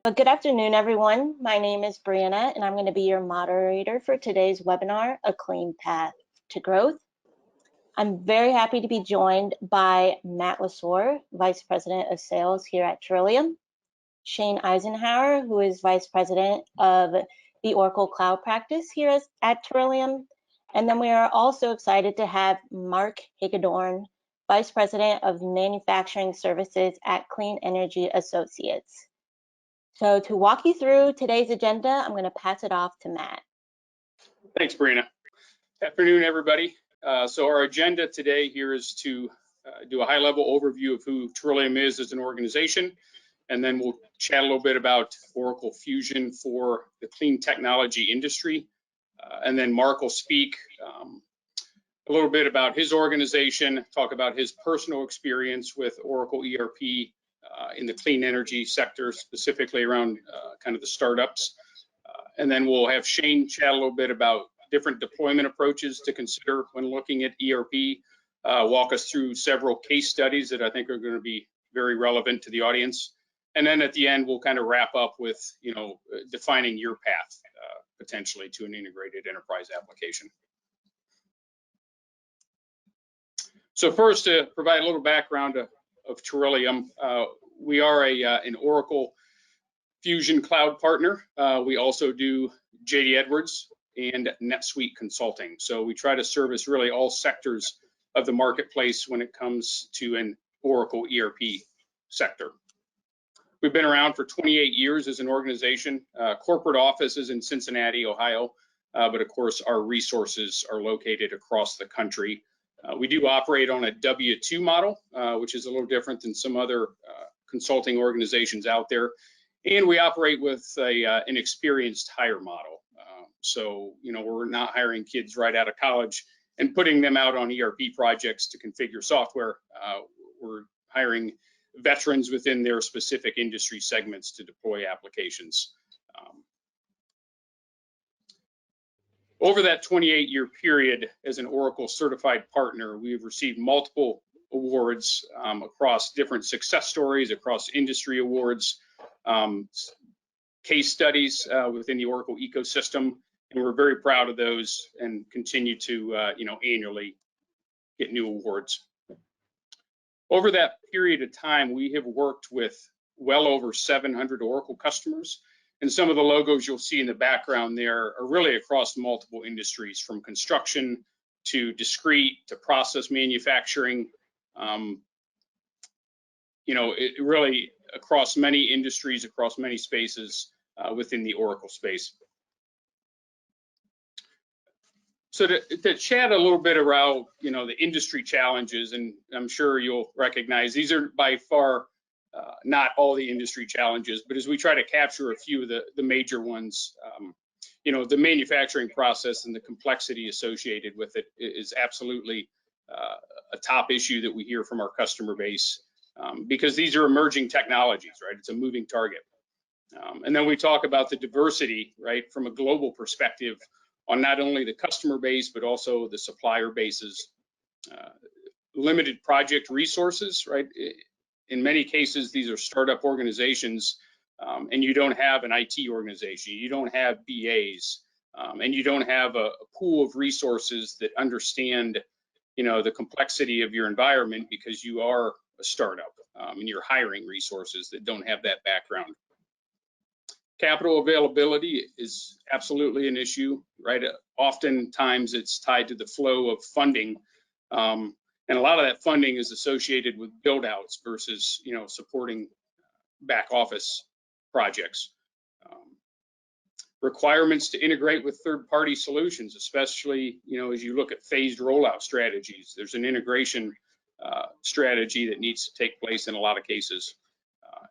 Good afternoon, everyone. My name is Brianna, and I'm going to be your moderator for today's webinar, A Clean Path to Growth. I'm very happy to be joined by Matt Wasor, Vice President of Sales here at Turillium, Shane Eisenhower, who is Vice President of the Oracle Cloud Practice here at Turillium, and then we are also excited to have Mark Hagedorn, Vice President of Manufacturing Services at Clean Energy Associates. So to walk you through today's agenda, I'm going to pass it off to Matt. Thanks, Brianna. Afternoon, everybody. So our agenda today here is to do a high-level overview of who Turillium is as an organization, and then we'll chat a little bit about Oracle Fusion for the clean technology industry. And then Mark will speak a little bit about his organization, talk about his personal experience with Oracle ERP in the clean energy sector, specifically around kind of the startups. And then we'll have Shane chat a little bit about different deployment approaches to consider when looking at ERP, walk us through several case studies that I think are going to be very relevant to the audience. And then at the end, we'll kind of wrap up with, defining your path potentially to an integrated enterprise application. So first, to provide a little background of Turillium, we are an Oracle Fusion Cloud partner. We also do JD Edwards and NetSuite Consulting. So we try to service really all sectors of the marketplace when it comes to an Oracle ERP sector. We've been around for 28 years as an organization. Corporate office is in Cincinnati, Ohio, but of course our resources are located across the country. We do operate on a W-2 model, which is a little different than some other consulting organizations out there. And we operate with an experienced hire model. So, we're not hiring kids right out of college and putting them out on ERP projects to configure software. We're hiring veterans within their specific industry segments to deploy applications. Over that 28-year period as an Oracle certified partner, we've received multiple awards across different success stories, across industry awards, case studies within the Oracle ecosystem, and we're very proud of those and continue to, annually get new awards. Over that period of time, we have worked with well over 700 Oracle customers, and some of the logos you'll see in the background there are really across multiple industries, from construction to discrete to process manufacturing. It really across many industries, across many spaces within the Oracle space. So to chat a little bit around, the industry challenges, and I'm sure you'll recognize these are by far not all the industry challenges, but as we try to capture a few of the major ones, the manufacturing process and the complexity associated with it is absolutely a top issue that we hear from our customer base. Because these are emerging technologies, right? It's a moving target. And then we talk about the diversity, right, from a global perspective on not only the customer base, but also the supplier bases. Limited project resources, right? In many cases, these are startup organizations, and you don't have an IT organization, you don't have BAs, and you don't have a pool of resources that understand, the complexity of your environment because you are a startup and you're hiring resources that don't have that background. Capital availability is absolutely an issue, right? Oftentimes it's tied to the flow of funding, and a lot of that funding is associated with build outs versus, supporting back office projects. Requirements to integrate with third-party solutions, especially, as you look at phased rollout strategies, there's an integration strategy that needs to take place in a lot of cases.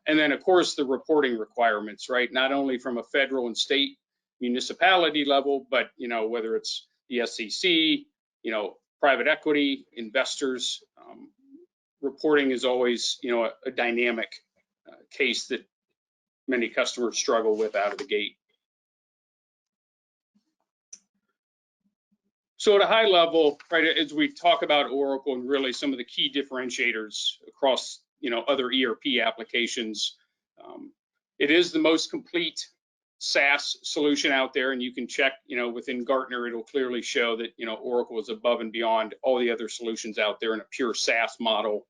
And then, of course, the reporting requirements, right? Not only from a federal and state municipality level, but, whether it's the SEC, private equity, investors, reporting is always, a dynamic case that many customers struggle with out of the gate. So at a high level, right, as we talk about Oracle and really some of the key differentiators across, other ERP applications, It is the most complete SaaS solution out there, and you can check, within Gartner, it'll clearly show that, Oracle is above and beyond all the other solutions out there in a pure SaaS model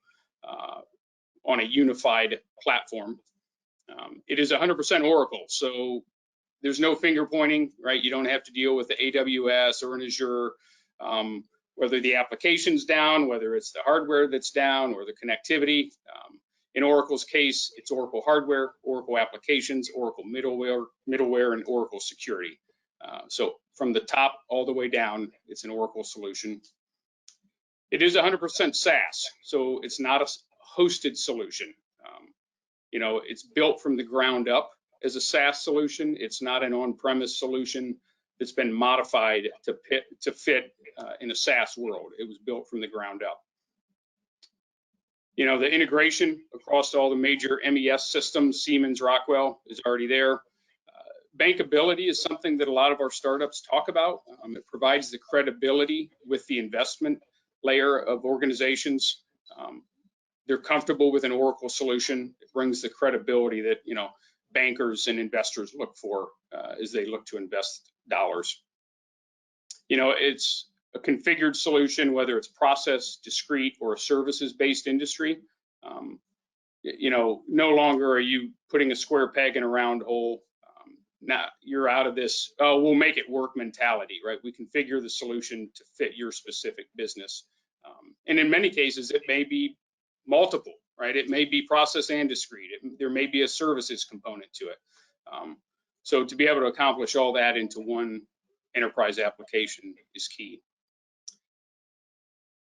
on a unified platform. It is 100% Oracle, so there's no finger pointing, right? You don't have to deal with the AWS or an Azure, whether the application's down, whether it's the hardware that's down or the connectivity. In Oracle's case, it's Oracle hardware, Oracle applications, Oracle middleware, and Oracle security. So from the top all the way down, it's an Oracle solution. It is 100% SaaS, so it's not a hosted solution. It's built from the ground up as a SaaS solution. It's not an on-premise solution that's been modified to fit in a SaaS world. It was built from the ground up. The integration across all the major MES systems, Siemens, Rockwell, is already there. Bankability is something that a lot of our startups talk about. It provides the credibility with the investment layer of organizations. They're comfortable with an Oracle solution. It brings the credibility that, bankers and investors look for as they look to invest dollars. It's a configured solution, whether it's process, discrete, or a services-based industry. No longer are you putting a square peg in a round hole. Now you're out of this, oh, we'll make it work mentality, right? We configure the solution to fit your specific business. And in many cases, it may be multiple, right? It may be process and discrete. There may be a services component to it. So to be able to accomplish all that into one enterprise application is key.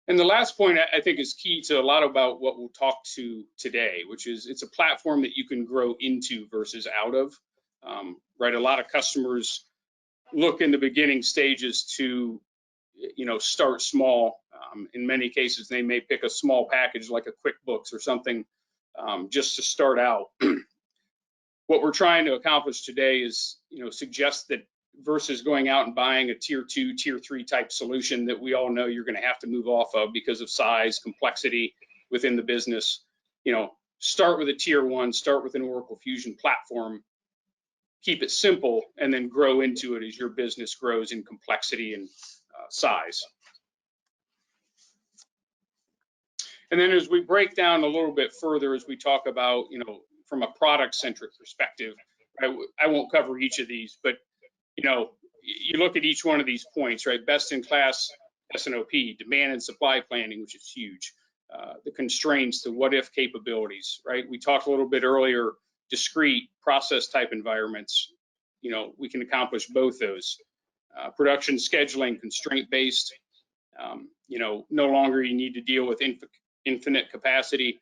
And the last point I think is key to a lot about what we'll talk to today, which is it's a platform that you can grow into versus out of, right? A lot of customers look in the beginning stages to, start small. In many cases, they may pick a small package like a QuickBooks or something just to start out. What we're trying to accomplish today is, suggest that versus going out and buying a tier 2, tier 3 type solution that we all know you're going to have to move off of because of size, complexity within the business. Start with a tier 1, start with an Oracle Fusion platform, keep it simple, and then grow into it as your business grows in complexity and size. And then as we break down a little bit further, as we talk about, from a product-centric perspective, I won't cover each of these, but you look at each one of these points, right? Best-in-class S&OP, demand and supply planning, which is huge. The constraints, the what-if capabilities, right? We talked a little bit earlier, discrete process type environments. We can accomplish both those. Production scheduling, constraint-based. No longer you need to deal with infinite capacity.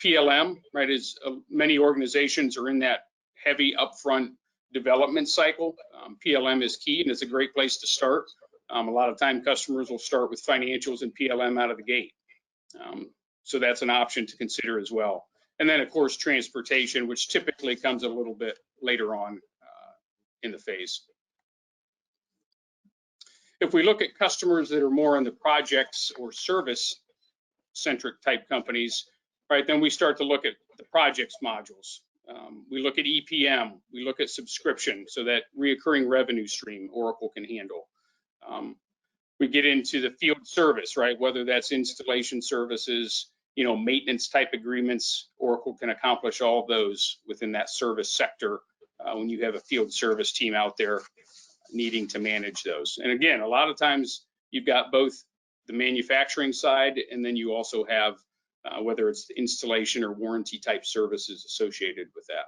PLM, right? Is many organizations are in that heavy upfront development cycle. PLM is key, and it's a great place to start. A lot of time customers will start with financials and PLM out of the gate. So that's an option to consider as well. And then of course, transportation, which typically comes a little bit later on in the phase. If we look at customers that are more in the projects or service-centric type companies, right, then we start to look at the projects modules. We look at EPM, we look at subscription, so that reoccurring revenue stream Oracle can handle. We get into the field service, right, whether that's installation services, maintenance type agreements. Oracle can accomplish all of those within that service sector when you have a field service team out there needing to manage those. And again, a lot of times you've got both the manufacturing side, and then you also have whether it's the installation or warranty type services associated with that.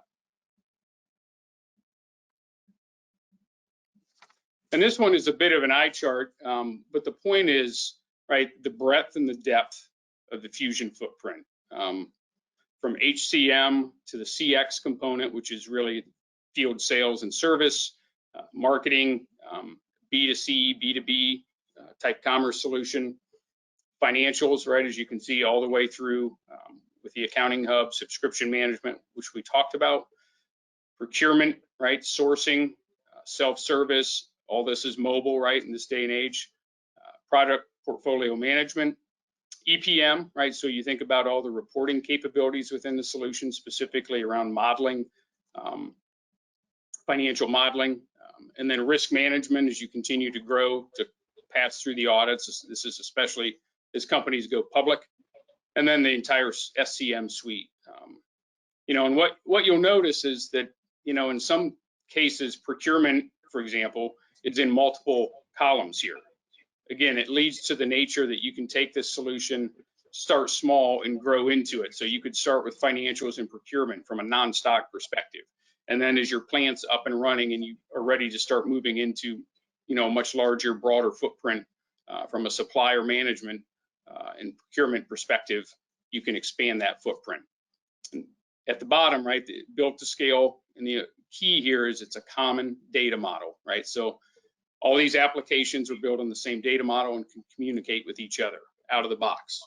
And this one is a bit of an eye chart, but the point is, right, the breadth and the depth of the Fusion footprint. From HCM to the CX component, which is really field sales and service, marketing, B2C, B2B type commerce solution, financials, right, as you can see all the way through with the accounting hub, subscription management, which we talked about, procurement, right, sourcing, self-service, all this is mobile, right, in this day and age, product portfolio management, EPM, right? So you think about all the reporting capabilities within the solution, specifically around modeling, financial modeling, and then risk management as you continue to grow to pass through the audits. This is especially as companies go public, and then the entire SCM suite. And what you'll notice is that, in some cases, procurement, for example, is in multiple columns here. Again, it leads to the nature that you can take this solution, start small and grow into it. So you could start with financials and procurement from a non-stock perspective. And then as your plant's up and running and you are ready to start moving into, a much larger, broader footprint from a supplier management and procurement perspective, you can expand that footprint. And at the bottom, right, built to scale. And the key here is it's a common data model, right? So all these applications are built on the same data model and can communicate with each other out of the box.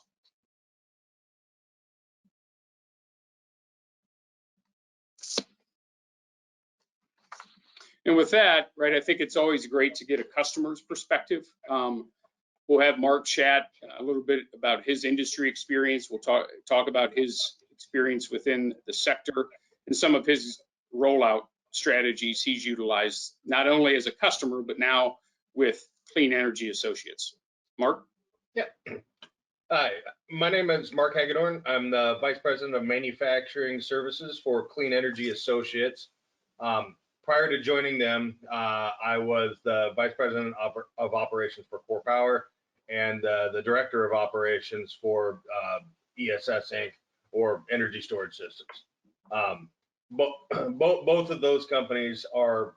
And with that, right, I think it's always great to get a customer's perspective. We'll have Mark chat a little bit about his industry experience. We'll talk about his experience within the sector and some of his rollout strategies he's utilized, not only as a customer, but now with Clean Energy Associates. Mark? Yeah. Hi, my name is Mark Hagedorn. I'm the Vice President of Manufacturing Services for Clean Energy Associates. Prior to joining them, I was the Vice President of Operations for Core Power and the Director of Operations for ESS Inc., or Energy Storage Systems. Both of those companies are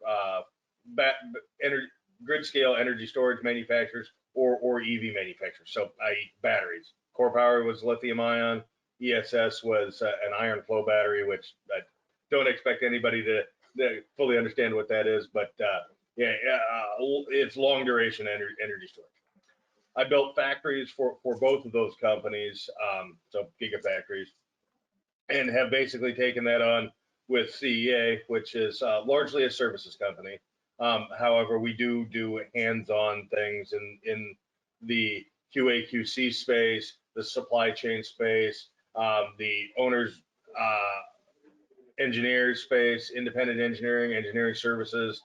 grid scale energy storage manufacturers or EV manufacturers, so i.e. batteries. Core Power was lithium ion, ESS was an iron flow battery, which I don't expect anybody to fully understand what that is, but it's long duration energy storage. I built factories for both of those companies, so gigafactories, and have basically taken that on with CEA, which is largely a services company. However, we do hands-on things in the QA/QC space, the supply chain space, the owner's engineers space, independent engineering services,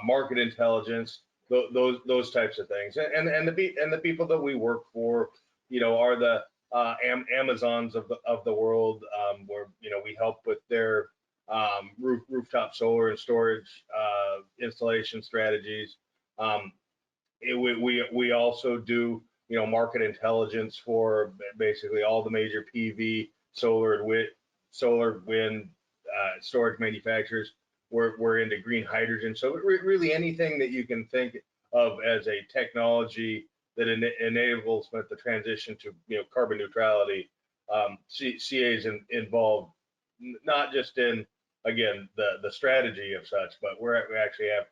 market intelligence, those types of things, and the people that we work for, are the Amazons of the world, where we help with their rooftop solar and storage installation strategies. We also do market intelligence for basically all the major PV, solar, wind storage manufacturers. We're into green hydrogen, so really anything that you can think of as a technology that enables the transition to carbon neutrality. CA is involved, not just in, again, the strategy of such, but we actually have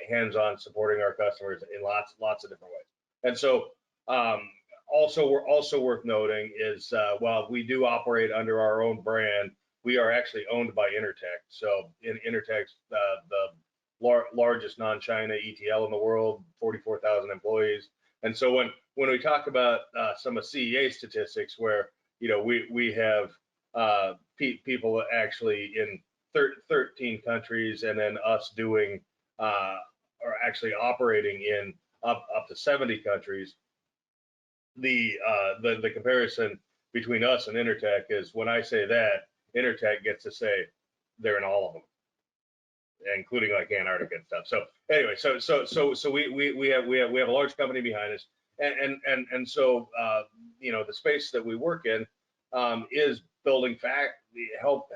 hands-on supporting our customers in lots of different ways. And so also worth noting is while we do operate under our own brand, we are actually owned by Intertek. So Intertek's the largest non-China ETL in the world, 44,000 employees. And so when we talk about some of CEA statistics, where we have people actually in 13 countries, and then us doing or actually operating in up to 70 countries, the comparison between us and Intertek is, when I say that, Intertek gets to say they're in all of them, including like Antarctica and stuff. So anyway, so we have a large company behind us, and so the space that we work in is building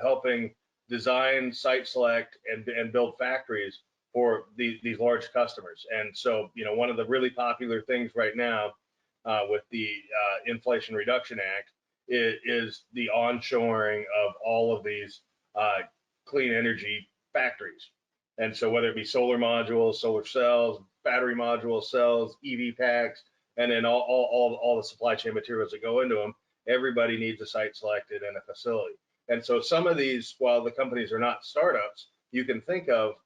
helping design, site select, and build factories for these large customers. And so one of the really popular things right now with the Inflation Reduction Act is the onshoring of all of these clean energy factories. And so whether it be solar modules, solar cells, battery module cells, EV packs, and then all the supply chain materials that go into them, everybody needs a site selected and a facility. And so some of these, while the companies are not startups, you can think of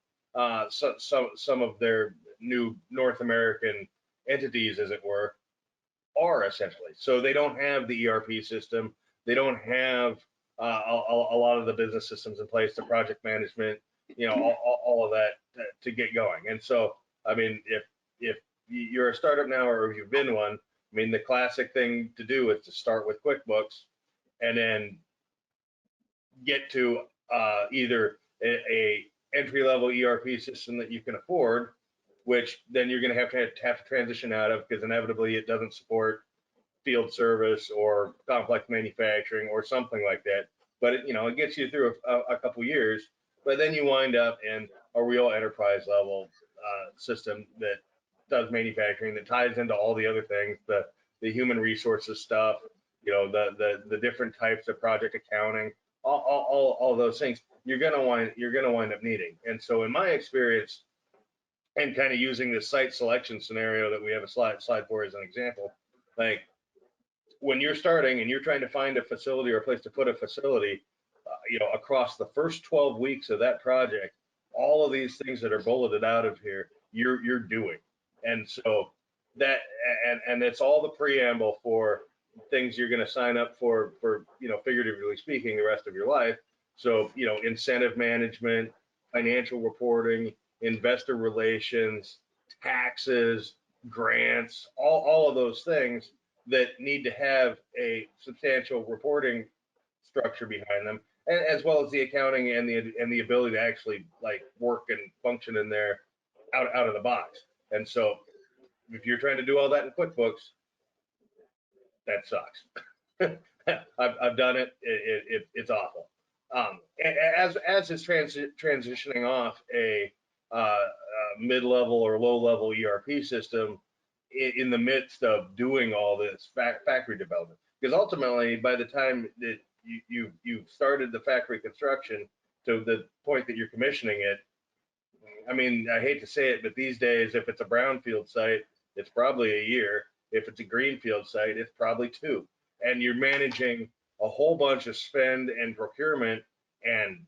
some of their new North American entities, as it were, are essentially. So they don't have the ERP system. They don't have a lot of the business systems in place, the project management, all of that to get going. And so, I mean, if you're a startup now or if you've been one, I mean, the classic thing to do is to start with QuickBooks and then get to either a entry-level ERP system that you can afford, which then you're going to have to transition out of because inevitably it doesn't support field service or complex manufacturing or something like that. But it gets you through a couple years. But then you wind up in a real enterprise level system that does manufacturing, that ties into all the other things, the human resources stuff, the different types of project accounting, all those things. You're gonna wind up needing. And so, in my experience, and kind of using this site selection scenario that we have a slide for as an example, like when you're starting and you're trying to find a facility or a place to put a facility, across the first 12 weeks of that project, all of these things that are bulleted out of here, you're doing. And so that, and it's all the preamble for things you're going to sign up for, figuratively speaking, the rest of your life. So, incentive management, financial reporting, investor relations, taxes, grants, all of those things that need to have a substantial reporting structure behind them, as well as the accounting and the ability to actually like work and function in there out of the box. And so if you're trying to do all that in QuickBooks, that sucks. I've done it. It's awful. As is transitioning off a mid-level or low-level ERP system in the midst of doing all this factory development, because ultimately, by the time that you've started the factory construction to the point that you're commissioning it, I mean, I hate to say it, but these days, if it's a brownfield site, it's probably a year. If it's a greenfield site, it's probably 2. And you're managing a whole bunch of spend and procurement. And,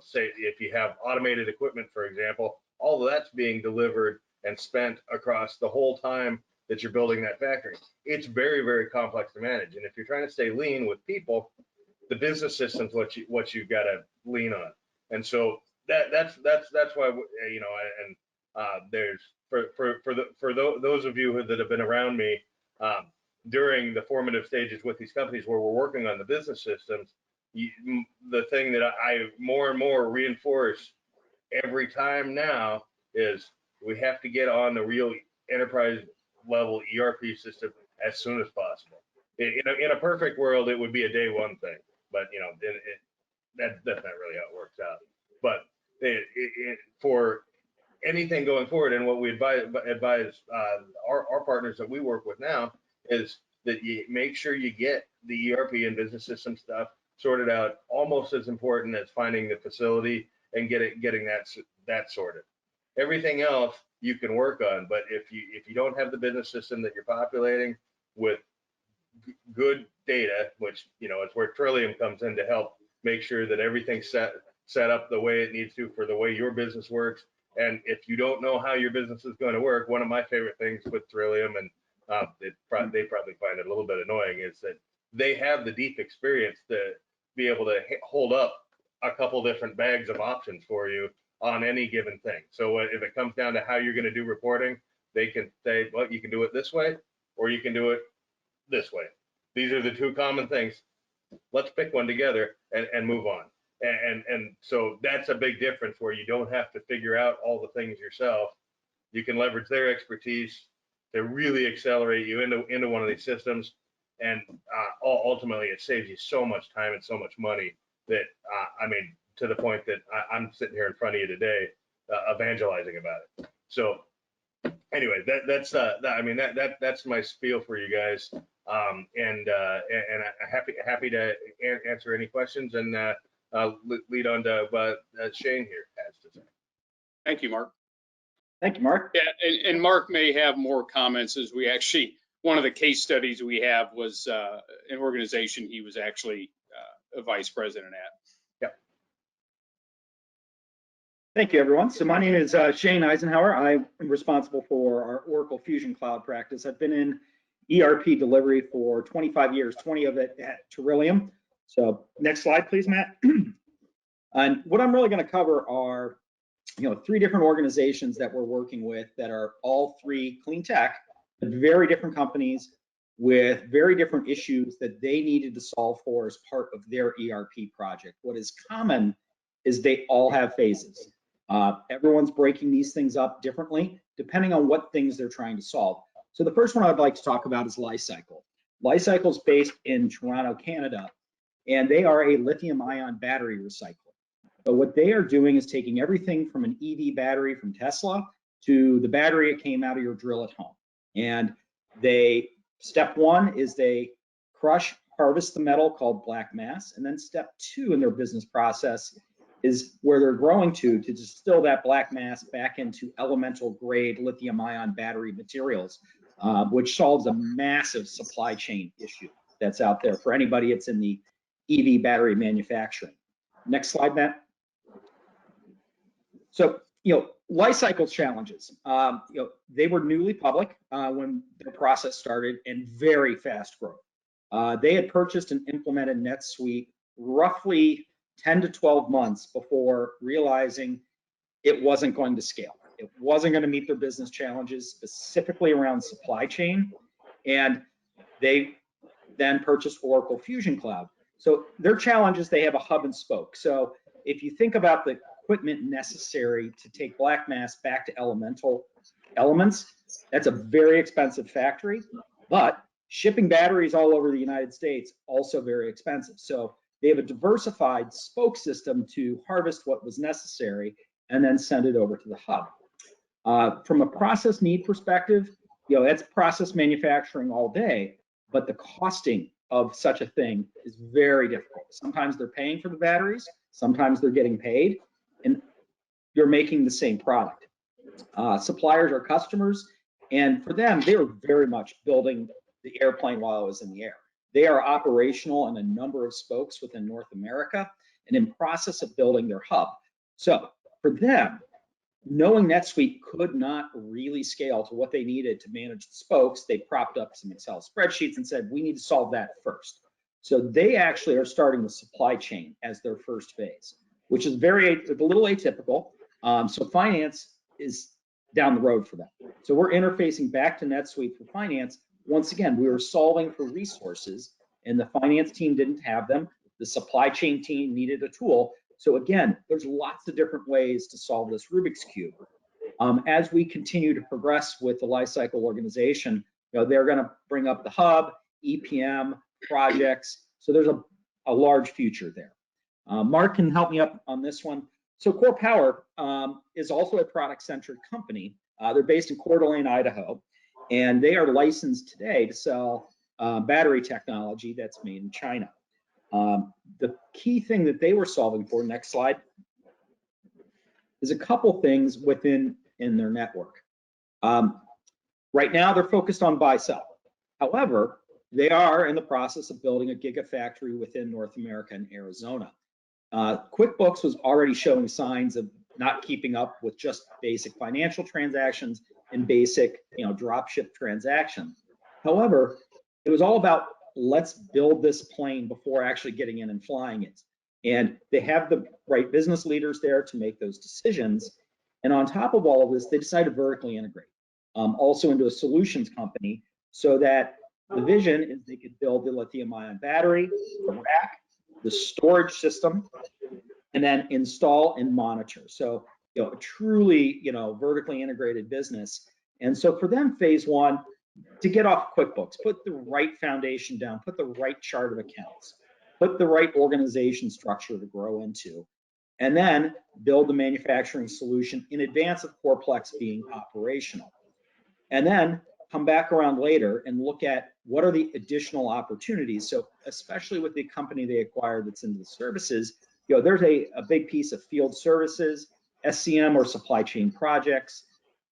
say if you have automated equipment, for example, all of that's being delivered and spent across the whole time that you're building that factory. It's very, very complex to manage. And if you're trying to stay lean with people, the business system's what you got to lean on. And so that's why, there's for those of you that have been around me during the formative stages with these companies where we're working on the business systems, the thing that I more and more reinforce every time now is we have to get on the real enterprise level ERP system as soon as possible. In a perfect world, it would be a day one thing, but that's not really how it works out. But for anything going forward, and what we advise our partners that we work with now is that you make sure you get the ERP and business system stuff sorted out, almost as important as finding the facility and getting that sorted. Everything else you can work on, but if you don't have the business system that you're populating with good data, which is where Turillium comes in to help make sure that everything's set up the way it needs to for the way your business works. And if you don't know how your business is going to work, one of my favorite things with Turillium, and they probably find it a little bit annoying, is that they have the deep experience to be able to hold up a couple different bags of options for you on any given thing. So if it comes down to how you're going to do reporting, they can say, well, you can do it this way, or you can do it this way. These are the 2 common things. Let's pick one together and move on. And so that's a big difference where you don't have to figure out all the things yourself. You can leverage their expertise to really accelerate you into one of these systems. And ultimately, it saves you so much time and so much money that, to the point that I'm sitting here in front of you today evangelizing about it. So anyway, that's my spiel for you guys. And I'm happy to answer any questions and lead on to what Shane here has to say. Thank you, Mark. Thank you, Mark. Yeah, and Mark may have more comments as we actually, one of the case studies we have was an organization he was actually a vice president at. Yep. Thank you, everyone. So my name is Shane Eisenhower. I am responsible for our Oracle Fusion Cloud practice. I've been in ERP delivery for 25 years, 20 of it at Turillium. So next slide, please, Matt. And what I'm really going to cover are, 3 different organizations that we're working with that are all 3 clean tech, but very different companies with very different issues that they needed to solve for as part of their ERP project. What is common is they all have phases. Everyone's breaking these things up differently, depending on what things they're trying to solve. So the first one I'd like to talk about is Li-Cycle. Li-Cycle is based in Toronto, Canada, and they are a lithium-ion battery recycler. But what they are doing is taking everything from an EV battery from Tesla to the battery that came out of your drill at home. And step 1 is they harvest the metal called black mass. And then step 2 in their business process is where they're growing to distill that black mass back into elemental grade lithium ion battery materials, which solves a massive supply chain issue that's out there for anybody that's in the EV battery manufacturing. Next slide, Matt. So, Li-Cycle's challenges. They were newly public when the process started and very fast growth. They had purchased and implemented NetSuite roughly 10 to 12 months before realizing it wasn't going to scale. It wasn't going to meet their business challenges, specifically around supply chain. And they then purchased Oracle Fusion Cloud. So their challenge is they have a hub and spoke. So if you think about the equipment necessary to take black mass back to elemental elements, that's a very expensive factory, but shipping batteries all over the United States, also very expensive. So they have a diversified spoke system to harvest what was necessary and then send it over to the hub. From a process need perspective, that's process manufacturing all day, but the costing of such a thing is very difficult. Sometimes they're paying for the batteries, sometimes they're getting paid, and you're making the same product. Suppliers are customers, and for them, they were very much building the airplane while it was in the air. They are operational in a number of spokes within North America and in process of building their hub. So for them, knowing NetSuite could not really scale to what they needed to manage the spokes, they propped up some Excel spreadsheets and said, we need to solve that first. So they actually are starting the supply chain as their first phase, which is a little atypical. So finance is down the road for them. So we're interfacing back to NetSuite for finance. Once again, we were solving for resources and the finance team didn't have them. The supply chain team needed a tool. So again, there's lots of different ways to solve this Rubik's Cube. As we continue to progress with the Li-Cycle organization, they're going to bring up the hub, EPM, projects. So there's a large future there. Mark can help me up on this one. So Core Power is also a product-centric company. They're based in Coeur d'Alene, Idaho, and they are licensed today to sell battery technology that's made in China. The key thing that they were solving for, next slide, is a couple things in their network. Right now, they're focused on buy-sell. However, they are in the process of building a gigafactory within North America and Arizona. QuickBooks was already showing signs of not keeping up with just basic financial transactions and basic, dropship transactions. However, it was all about let's build this plane before actually getting in and flying it. And they have the right business leaders there to make those decisions. And on top of all of this, they decided to vertically integrate, also into a solutions company, so that the vision is they could build the lithium-ion battery, the rack, the storage system, and then install and monitor. So, a truly, vertically integrated business. And so for them, phase 1, to get off QuickBooks, put the right foundation down, put the right chart of accounts, put the right organization structure to grow into, and then build the manufacturing solution in advance of Coreplex being operational. And then come back around later and look at what are the additional opportunities. So especially with the company they acquired that's into the services, there's a big piece of field services, SCM or supply chain projects,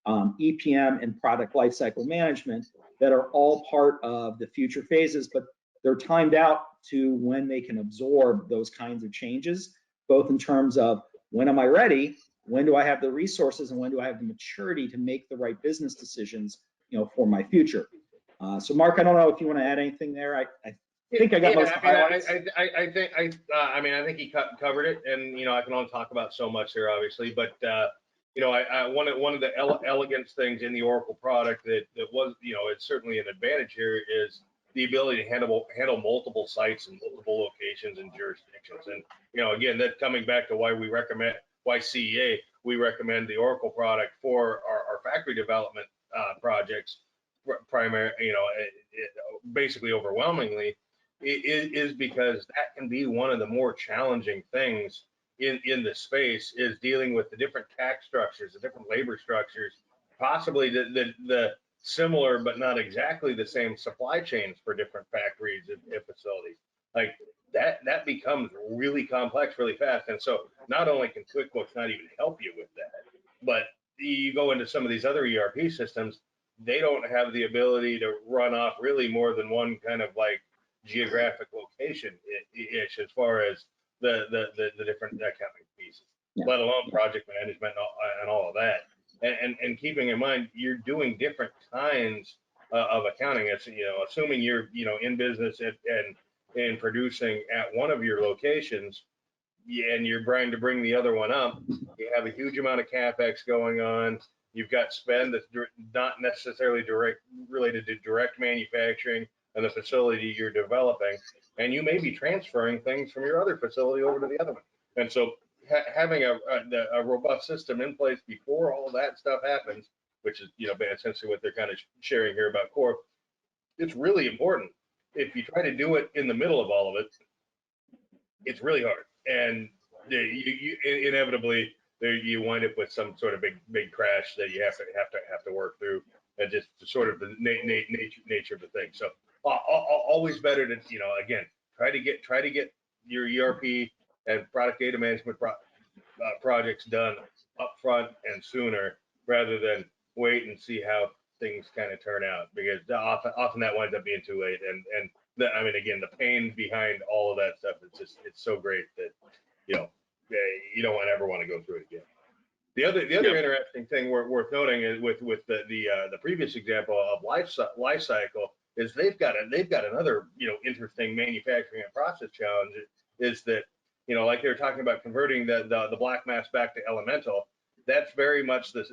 EPM and product lifecycle management that are all part of the future phases, but they're timed out to when they can absorb those kinds of changes, both in terms of when am I ready, when do I have the resources, and when do I have the maturity to make the right business decisions, for my future. So Mark, I don't know if you want to add anything there. I think I got most of the highlights. I think he covered it, and I can only talk about so much here, obviously, but one of the elegance things in the Oracle product that was, it's certainly an advantage here is the ability to handle multiple sites and multiple locations and jurisdictions. And again, that coming back to why CEA we recommend the Oracle product for our factory development projects, basically overwhelmingly, is because that can be one of the more challenging things in the space, is dealing with the different tax structures, the different labor structures, possibly the similar but not exactly the same supply chains for different factories and facilities. Like that becomes really complex really fast. And so not only can QuickBooks not even help you with that, but you go into some of these other ERP systems, they don't have the ability to run off really more than one kind of like geographic location ish as far as the different accounting pieces, let alone project management and all of that. And keeping in mind, you're doing different kinds of accounting. It's, assuming you're, in business and producing at one of your locations, and you're trying to bring the other one up, you have a huge amount of CapEx going on. You've got spend that's not necessarily related to direct manufacturing and the facility you're developing, and you may be transferring things from your other facility over to the other one. And so having a robust system in place before all that stuff happens, which is essentially what they're kind of sharing here about Core, it's really important. If you try to do it in the middle of all of it, it's really hard, and you inevitably you wind up with some sort of big crash that you have to work through, and just sort of the nature of the thing. So always better to again try to get your ERP and product data management projects done up front and sooner, rather than wait and see how things kind of turn out, because often that winds up being too late. And I mean, again, the pain behind all of that stuff, it's so great that you don't ever want to go through it again. The other interesting thing worth noting is with the previous example of life cycle is they've got another interesting manufacturing and process challenge, is that like they were talking about converting the black mass back to elemental. That's very much the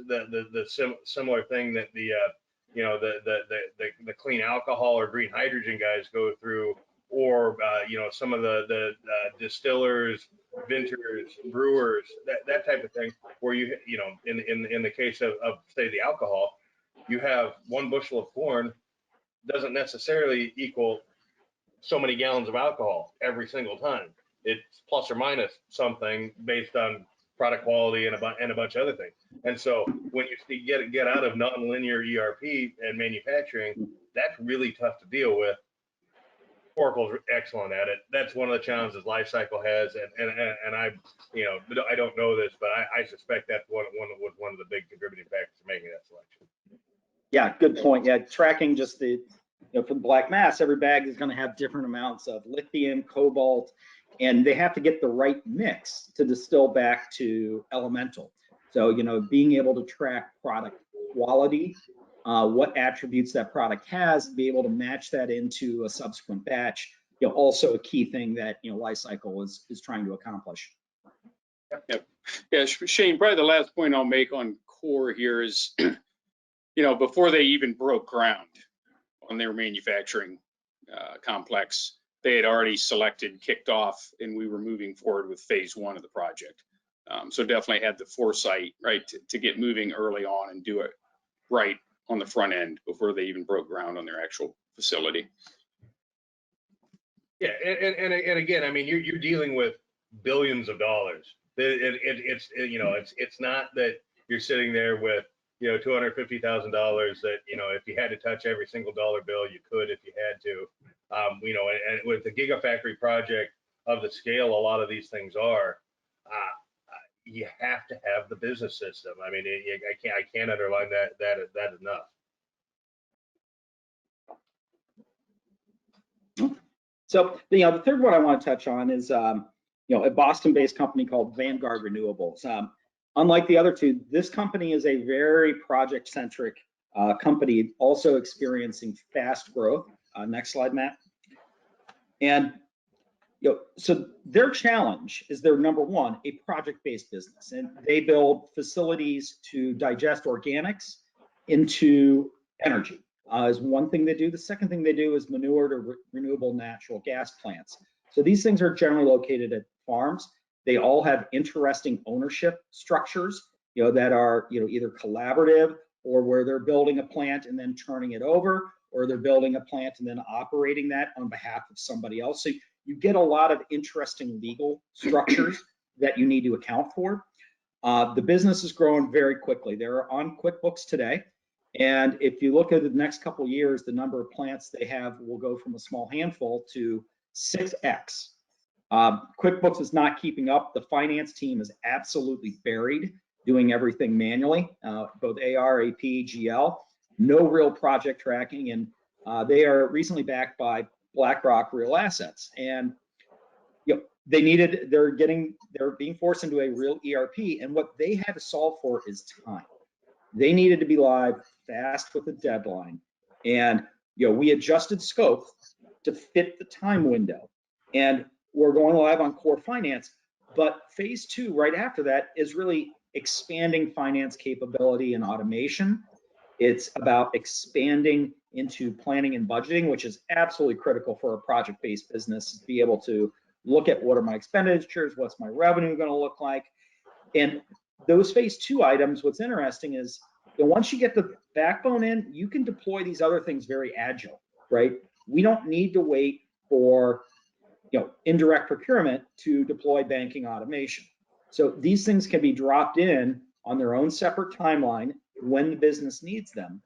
similar thing that the clean alcohol or green hydrogen guys go through, or some of the distillers, vintners, brewers, that type of thing, where in the case of say the alcohol, you have 1 bushel of corn doesn't necessarily equal so many gallons of alcohol every single time. It's plus or minus something based on product quality and a bunch of other things. And so when you get out of nonlinear ERP and manufacturing, that's really tough to deal with. Oracle's excellent at it. That's one of the challenges Lifecycle has, and I don't know this, but I suspect that's one of the big contributing factors to making that selection. Yeah, good point. Yeah, tracking just the for the black mass, every bag is going to have different amounts of lithium, cobalt, and they have to get the right mix to distill back to elemental. So being able to track product quality, what attributes that product has, be able to match that into a subsequent batch, also a key thing that Lifecycle is trying to accomplish. Yep. Yeah, Shane, probably the last point I'll make on Core here is, before they even broke ground on their manufacturing complex, they had already kicked off, and we were moving forward with phase 1 of the project. So definitely had the foresight, right, to get moving early on and do it right on the front end before they even broke ground on their actual facility. Yeah, and again, I mean, you're dealing with billions of dollars. It's not that you're sitting there with $250,000 that if you had to touch every single dollar bill, you could if you had to. And with the Gigafactory project of the scale a lot of these things are, you have to have the business system. I mean, I can't underline that enough. So the third one I want to touch on is a Boston-based company called Vanguard Renewables. Unlike the other two, this company is a very project-centric company also experiencing fast growth. Next slide, Matt. And so their challenge is they're number one, a project-based business, and they build facilities to digest organics into energy. Is one thing they do. The second thing they do is manure to renewable natural gas plants. So these things are generally located at farms. They all have interesting ownership structures, that are, either collaborative or where they're building a plant and then turning it over, or they're building a plant and then operating that on behalf of somebody else. So you get a lot of interesting legal structures that you need to account for. The business is growing very quickly. They're on QuickBooks today. And if you look at the next couple of years, the number of plants they have will go from a small handful to 6x. QuickBooks is not keeping up. The finance team is absolutely buried, doing everything manually, both AR, AP, GL, no real project tracking. And they are recently backed by BlackRock Real Assets. And they're being forced into a real ERP. And what they had to solve for is time. They needed to be live fast with a deadline. And we adjusted scope to fit the time window. And we're going live on core finance. But phase 2, right after that, is really expanding finance capability and automation. It's about expanding into planning and budgeting, which is absolutely critical for a project-based business, to be able to look at what are my expenditures, what's my revenue going to look like. And those phase 2 items, what's interesting is once you get the backbone in, you can deploy these other things very agile, right? We don't need to wait for indirect procurement to deploy banking automation. So these things can be dropped in on their own separate timeline when the business needs them.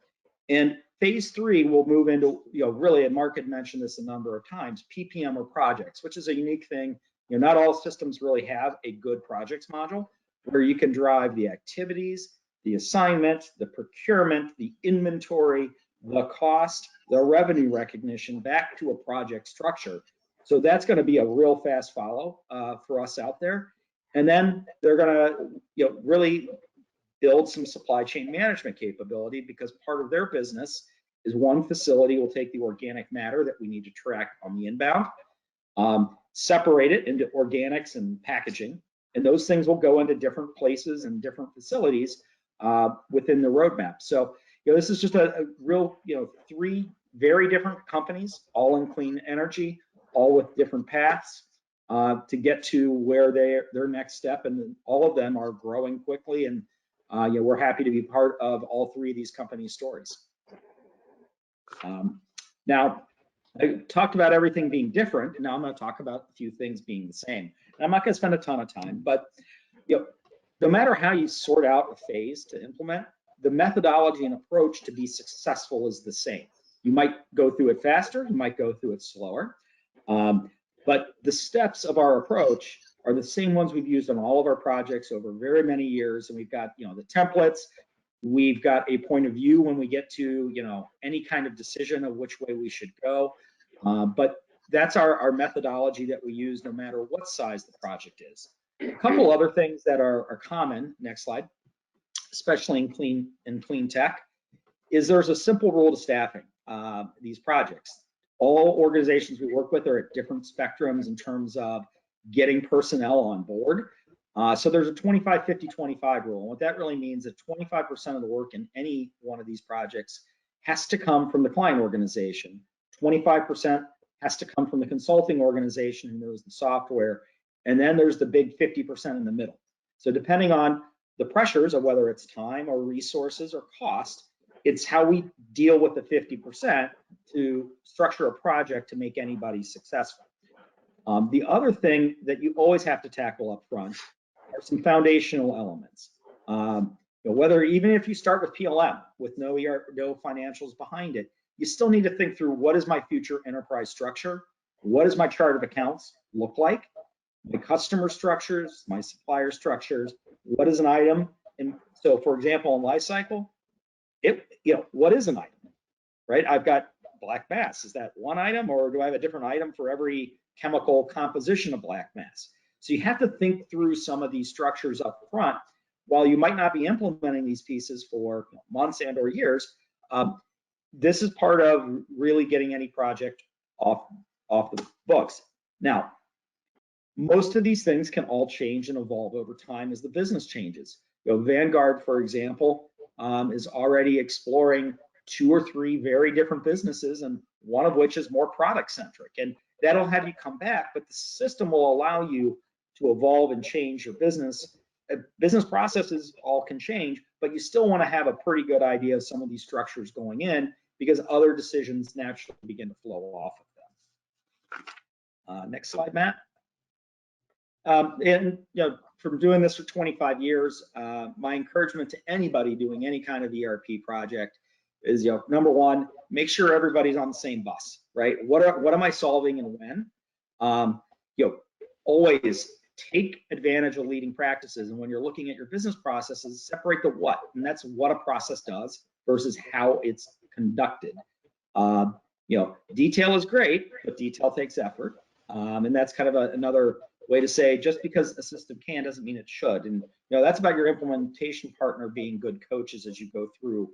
And phase 3 will move into, really, and Mark had mentioned this a number of times, PPM or projects, which is a unique thing. Not all systems really have a good projects module where you can drive the activities, the assignment, the procurement, the inventory, the cost, the revenue recognition back to a project structure. So that's going to be a real fast follow for us out there. And then they're going to really build some supply chain management capability, because part of their business is one facility will take the organic matter that we need to track on the inbound, separate it into organics and packaging, and those things will go into different places and different facilities within the roadmap. So this is just a real 3 very different companies, all in clean energy, all with different paths to get to where their next step, and all of them are growing quickly, and we're happy to be part of all 3 of these companies' stories. Now, I talked about everything being different, and now I'm going to talk about a few things being the same. And I'm not going to spend a ton of time, but no matter how you sort out a phase to implement, the methodology and approach to be successful is the same. You might go through it faster, you might go through it slower, but the steps of our approach are the same ones we've used on all of our projects over very many years. And we've got, the templates, we've got a point of view when we get to, any kind of decision of which way we should go. But that's our methodology that we use no matter what size the project is. A couple other things that are common, next slide, especially in clean tech, is there's a simple rule to staffing these projects. All organizations we work with are at different spectrums in terms of getting personnel on board. So there's a 25-50-25 rule. And what that really means is that 25% of the work in any one of these projects has to come from the client organization. 25% has to come from the consulting organization who knows the software. And then there's the big 50% in the middle. So depending on the pressures of whether it's time or resources or cost, it's how we deal with the 50% to structure a project to make anybody successful. The other thing that you always have to tackle up front are some foundational elements. Whether even if you start with PLM with no financials behind it, you still need to think through, what is my future enterprise structure? What does my chart of accounts look like? My customer structures, my supplier structures, what is an item? And so, for example, in lifecycle, what is an item, right? I've got black mass. Is that one item, or do I have a different item for every chemical composition of black mass? So you have to think through some of these structures up front. While you might not be implementing these pieces for months and or years, This is part of really getting any project off the books. Now, most of these things can all change and evolve over time as the business changes. Vanguard, for example, is already exploring 2 or 3 very different businesses, and one of which is more product centric. And that'll have you come back, but the system will allow you to evolve and change your business. Business processes all can change, but you still want to have a pretty good idea of some of these structures going in, because other decisions naturally begin to flow off of them. Next slide, Matt. And from doing this for 25 years, my encouragement to anybody doing any kind of ERP project is, number one, make sure everybody's on the same bus, right? What am I solving and when? Always take advantage of leading practices, and when you're looking at your business processes, separate the what, and that's what a process does versus how it's conducted. Detail is great, but detail takes effort, and that's kind of another way to say, just because a system can doesn't mean it should. And that's about your implementation partner being good coaches as you go through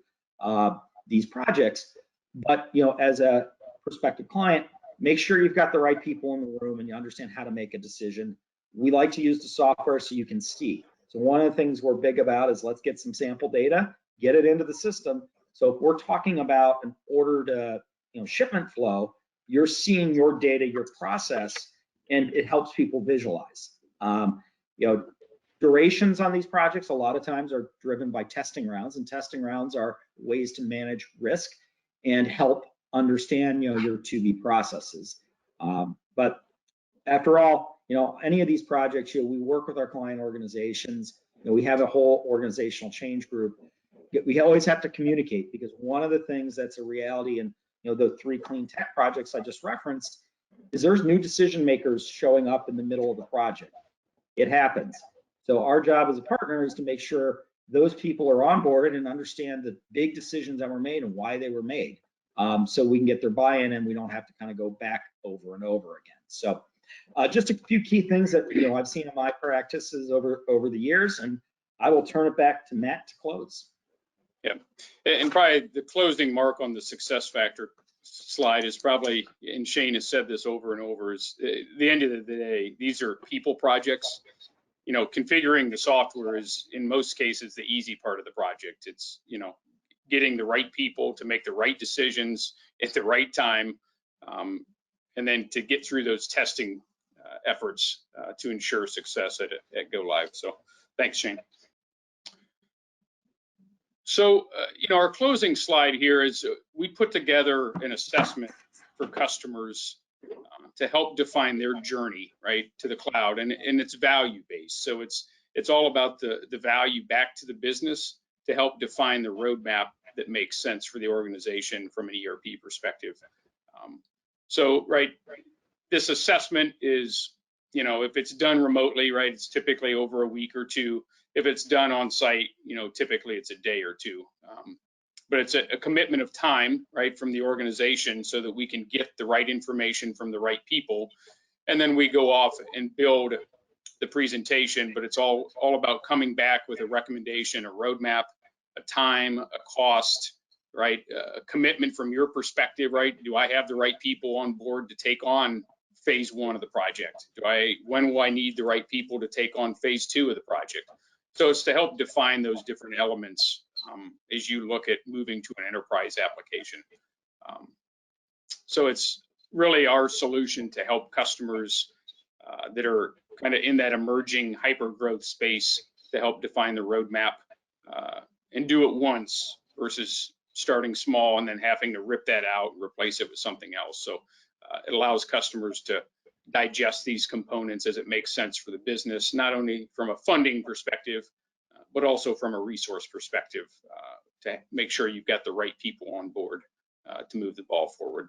these projects. But as a prospective client, make sure you've got the right people in the room and you understand how to make a decision. We like to use the software so you can see. So one of the things we're big about is, let's get some sample data, get it into the system. So if we're talking about an order to shipment flow, you're seeing your data, your process, and it helps people visualize. Durations on these projects a lot of times are driven by testing rounds, and testing rounds are ways to manage risk and help understand your to-be processes. But after all, any of these projects, we work with our client organizations. We have a whole organizational change group. We always have to communicate, because one of the things that's a reality in the 3 clean tech projects I just referenced is there's new decision makers showing up in the middle of the project. It happens. So our job as a partner is to make sure those people are on board and understand the big decisions that were made and why they were made, so we can get their buy-in and we don't have to kind of go back over and over again. So just a few key things that I've seen in my practices over the years, and I will turn it back to Matt to close. Yeah, and probably the closing mark on the success factor slide is probably, and Shane has said this over and over, is the end of the day, these are people projects. Configuring the software is, in most cases, the easy part of the project. It's, getting the right people to make the right decisions at the right time, and then to get through those testing efforts to ensure success at go live. So thanks, Shane. So, our closing slide here is we put together an assessment for customers to help define their journey, right, to the cloud, and it's value-based. So it's all about the value back to the business to help define the roadmap that makes sense for the organization from an ERP perspective. This assessment is, if it's done remotely, right, it's typically over a week or 2. If it's done on site, typically it's a day or 2. But it's a commitment of time, right, from the organization so that we can get the right information from the right people. And then we go off and build the presentation, but it's all about coming back with a recommendation, a roadmap, a time, a cost, right, a commitment from your perspective, right? Do I have the right people on board to take on phase 1 of the project? When will I need the right people to take on phase 2 of the project? So it's to help define those different elements as you look at moving to an enterprise application. So it's really our solution to help customers that are kind of in that emerging hyper growth space to help define the roadmap and do it once versus starting small and then having to rip that out and replace it with something else. So it allows customers to digest these components as it makes sense for the business, not only from a funding perspective, but also from a resource perspective to make sure you've got the right people on board to move the ball forward.